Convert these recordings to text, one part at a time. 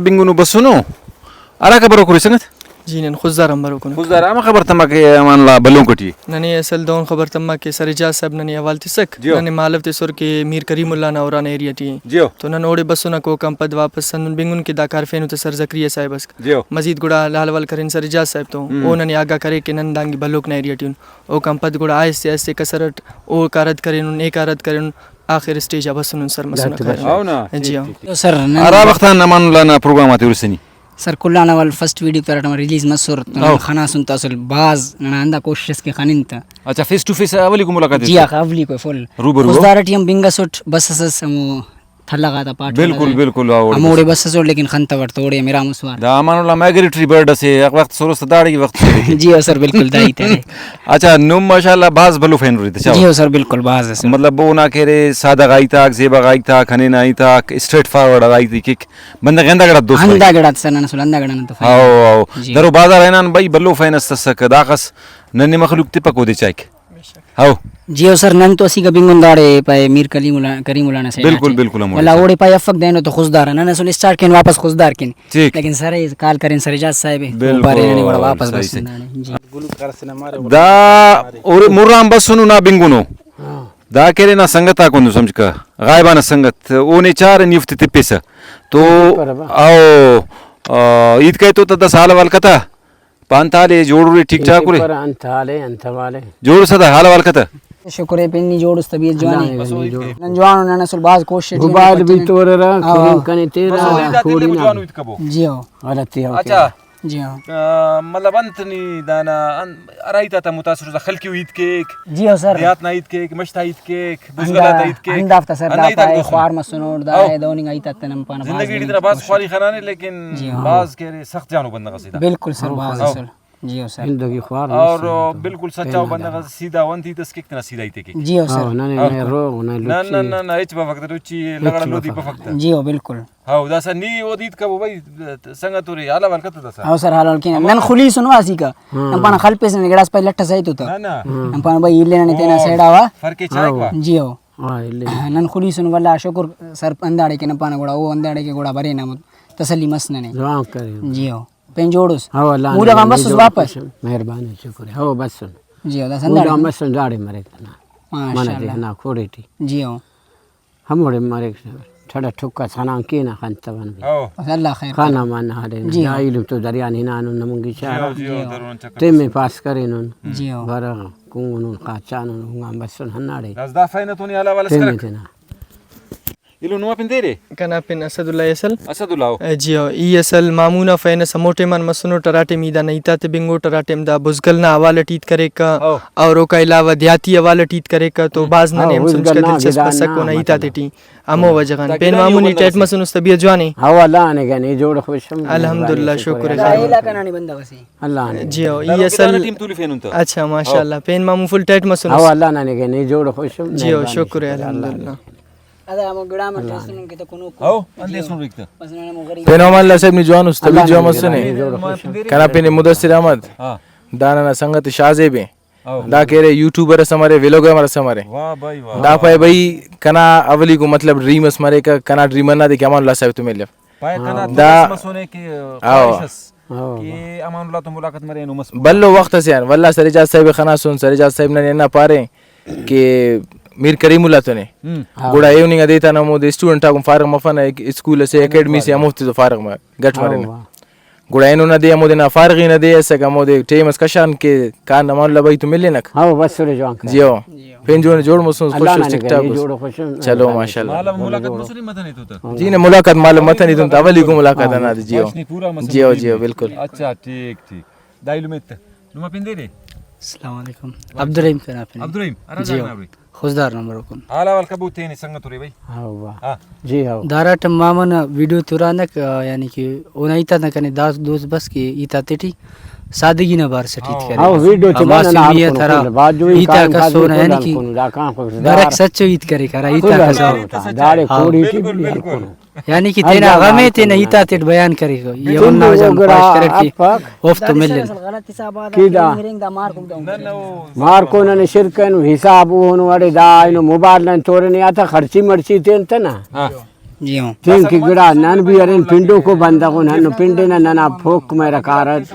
Binguno basuno. Ara kabar ko risangat? جينا خزار أمبارو كنا. خزار أما خبر تماك مان لا بلون كتي. نني أصل دون خبر تماك سريجا سب نني أول تسك. نني مالف تسور के मीर करीम उल्ला ना औरान एरिया टी तो नन ओडे बसों ना को कम पद वापस सन बिंगुन के दाकार फेनु तो सर जक्रिया साहिब बस मजीद गुड़ा लाल वाल करें सरिजा साहिब तो ओ ननी आगा करे के नन दांगी बलोक ना एरिया टी ओ कम पद गुड़ा आये से ऐसे कसरत ओ कारत करें उन एक कारत करें आखिर स्टेज अब सुन सर मसना करें जी हाँ सर अरा वक्त ना मान ला ना प्रोग्राम आते उरसनी सर कुल्लाना वाल फर्स्ट वीडियो पर हमारा रिलीज मसूर खाना सुनता असल बाज नंदा कोशिश के खानिन था अच्छा फेस टू फेस अवली को मुलाकात जी हाँ अवली को फुल खुशदारटी हम बिंगा सूट बस हम थल्ला का था पार्ट बिल्कुल बिल्कुल हमोड़े बस सूट लेकिन खंता वर्त ओड़े मेरा मुसवार दामानो ला माइग्रेटरी बर्ड से एक वक्त सोरो सदाड़ी वक्त जी हाँ सर बिल्कुल दाई थे अच्छा नुम माशाल्लाह बाज बलू फैन रही थी जी हाँ सर बिल्कुल बाज है मतलब वो ना कह रहे सादा गाई था जेबा गाई था खने नाई था स्ट्रेट फॉरवर्ड गाई थी कि बंदा गंदा गड़ा दोस्त गंदा गड़ा सर ना सुलंदा गड़ा ना तो आओ दरो बाजार है ना भाई बल्लू फैन अस्तक दाखस नन्हे मखलूक तिपक हो दे चाहिए आओ जी सर नन तो असी का बिंगुन दाड़े पाए मीर करीमुल्ला ने से बिल्कुल बिल्कुल वाला ओड़े पाए अफक देनो तो खुशदार है ना सुन स्टार्ट केन वापस खुशदार केन लेकिन सर काल करें सरजाज साहब बारे ने वाला वापस बस जी दा और मुर्राम बस सुनो ना बिंगुनो दा केरे ना संगत आकोंदु समझ का गायबाना संगत ओने चार निफ्त तिपेसा तो आओ ईद कहे तो तदा साल वाल कथा पांताले जोड़ू ठीक ठाक रे अंतवाले जोड़ सदा हाल वाल कथा शुक्र है पेन्नी जोड़ तबीयत जवानी नन जवान नन असल बाज कोशिश गुबाद भी तोररा कने तेरा खोड़ी ना जी हां गलत है अच्छा जी हां मतलब अंतनी दाना अराइता था मुतासर खलकी ईद केक जी हां सर रियात ना ईद केक मश्ता ईद केक बुजगला ईद केक अंदाफ्ता सर दा ख्वार मसनोड दा दोनी आईता तनम पाना जिंदगी इतना बाज ख्वारी खाना लेकिन बाज कह रहे सख्त जानो बंदा का सीधा बिल्कुल सर बाज असल जी हां सर जिंदगी ख्वार और बिल्कुल सच्चा बंदा का सीधा वंती तस कितना सीधा ही थे जी हां सर ना रो ना एच बफक्त रुचि लगड़ा लोदी बफक्त जी हां बिल्कुल हां दासा नी ओदीत का भाई संगतुरी हाला वाल कत दासा हां सर हाल के नन खुली सुनो आसी का नंपाना खल पे से गड़ास पे लट्टा सहित होता नंपाना भाई इल्ले ने तेना सेडावा फरके चाय का जी हां नन खुली सुनो वाला शुक्र सर अंदाड़े के नंपाना गोड़ा वो अंदाड़े के गोड़ा भरे ना तसल्ली मस ने दुआ करे जी हां पेंजोड़स हां अल्लाह पूरा काम बस वापस मेहरबानी शुक्र है हो बस सुन जी हां पूरा मस दाड़े मरे ना माशाल्लाह ना खोड़ेटी जी हां हमोड़े मरे ठड़ा ठुक्का छाना के ना खान तवन अल्लाह खैर खाना माना हरे जाइल तो दरिया नि नानु नमंगी चार ते में पास करे नुन जी हां बर कुंगुन काचा नुन हुआ बस सुन हनाड़े नजदा फाइना तो नहीं हाला वाला स्कर इलो नुआ पिंदेरे कना पिन असदुल्ला असल असदुल्ला जी हां ई असल मामूना फैन समोटे मन मसनो टराटे मीदा नईता ते बिंगो टराटे मदा बुजगल ना हवाला टीत करे का और ओ का अलावा देहाती हवाला टीत करे का तो बाज ना नेम समझ का दिलचस्प सको ना ईता ते T Amo वजगन pen Mamuni TET मसनो तबीयत जवानी हवाला आने के नहीं जोड़ खुशम अल्हम्दुलिल्लाह शुक्र है इलाका ना नहीं बंदा वसी अल्लाह ने जी हां ई असल टीम तुली फैन उनता अच्छा माशाल्लाह पेन मामू फुल टेट मसनो हवाला आने के नहीं जोड़ खुशम जी हां शुक्र है अल्हम्दुलिल्लाह अदा हम गड़ा में टेस्टिंग के तो कोनो आओ अंदे सुन रिकता बस ना मोगरी पेनोमान लसब नि जवान उस्तबी जो मसने कना पेने मुदस्सिर अहमद दाना ना संगत शाजेबे दा केरे यूट्यूबर हमारे व्लॉगर हमारे वाह भाई वाह दा पाए भाई कना अवली को मतलब ड्रीमस मारे का कना ड्रीमर ना दे के अमान लसब तुम्हें ले पाए कना दा मसने के आओ कि अमानुल्लाह तो मुलाकात मरे नो मस बल्लो वक्त से यार वल्ला सरिजात साहब खाना सुन सरिजात साहब ने ना पारे के मीर करीमुल्ला तो ने गुड़ा इवनिंग देता ना मोदे स्टूडेंट आगम फारग मफना स्कूल से एकेडमी से मुफ्ती तो फारग में गट मारे ना गुड़ा इनो ना दे मोदे ना फारगी ना दे ऐसा का मोदे टेमस कशान के कान ना मान लबाई तो मिले ना हां बस रे जवान जी हो पेन जो ने जोड़ मसुन खुश टिकटॉक जोड़ खुशम चलो माशाल्लाह माला मुलाकात मसनी मत नहीं तो जी ने मुलाकात मालूम मत नहीं तो अवली को मुलाकात ना जी हो जी हो बिल्कुल अच्छा ठीक ठीक दाइलु में नुमा पिंदेरे अस्सलाम वालेकुम अब्दुर्रहीम कना पे अब्दुर्रहीम अरे जाना भाई खुशदार नंबर को हाला वाल कबूते ने संगत रे भाई हां वाह जी हां दाराट मामन वीडियो तुरानक यानी कि ओनाइता न कने दास दोस्त बस की इता तेटी सादगी न बार से ठीक करे हां वीडियो तो बना ना ये थरा इता का सोना यानी कि दरक सच्चो ईद करे करा इता का दाड़े कोड़ी की यानी कि तेना गमे ते नहीं ता तेट बयान करेगा ये वन्ना वजन पास करे की ऑफ तो मिल कीदा मार को ने शिरकन हिसाब होनो अरे दा इनो मोबाइल न तोरे ने आता खर्ची मर्ची तेन तना जी हाँ तीन की गिड़ा नन भी अरे पिंडों को बंदा को नन पिंडे न नना फोक में रकारत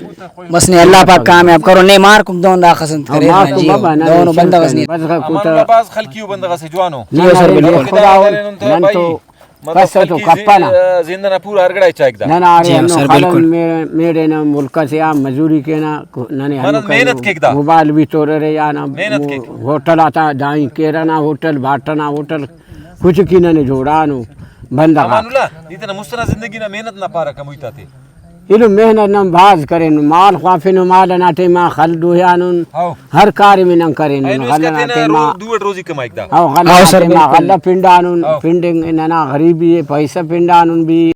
बस ने अल्लाह पाक कामयाब करो ने मार कुम दोन दा खसंत करे मार ना को जी बाबा ना दोनों बंदा बस नहीं बस का कुछ बाज खलकियो बंदा से जवानो नन तो कसो तो कप्पा ना जिंदना पूरा हरगड़ा इच्छा एकदम नन आ रहे नो खालन मेरे ना मुल्क से आ मजदूरी के ना नने मेहनत के एकदा मोबाइल भी तोड़ रहे या ना होटल आता दाई केराना होटल बाटना होटल कुछ की नने जोड़ा नो बंदा का मानुला इतना मुस्तरा जिंदगी ना मेहनत ना पारा कमुइता थे इलो मेहनत न भाज करे न माल ख्वाफे न माल नाटे मा खल दोयानुन हर कार्य में न करे न हल्ला नाटे मा दुवट रोजी कमाईदा हां हल्ला पिंडानुन पिंडिंग नना गरीबी पैसा पिंडानुन भी